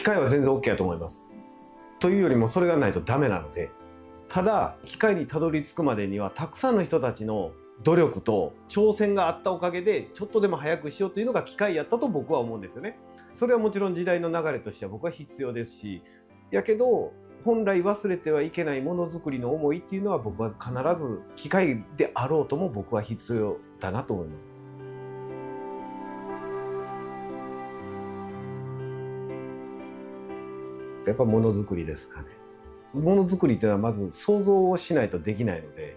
械は全然 OK だと思います。というよりもそれがないとダメなので、ただ機械にたどり着くまでにはたくさんの人たちの努力と挑戦があったおかげでちょっとでも早くしようというのが機械やったと僕は思うんですよね。それはもちろん時代の流れとしては僕は必要ですし、やけど本来忘れてはいけないものづくりの思いっていうのは僕は必ず機械であろうとも僕は必要だなと思います。やっぱものづくりですかね。ものづくりっていうのはまず想像をしないとできないので、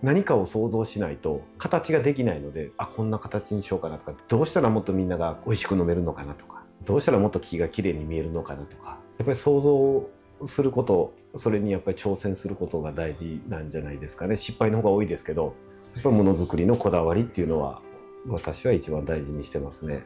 何かを想像しないと形ができないので、あ、こんな形にしようかなとか、どうしたらもっとみんなが美味しく飲めるのかなとか、どうしたらもっと木がきれいに見えるのかなとか、やっぱり想像すること、それにやっぱり挑戦することが大事なんじゃないですかね。失敗の方が多いですけど、やっぱりものづくりのこだわりっていうのは私は一番大事にしてますね。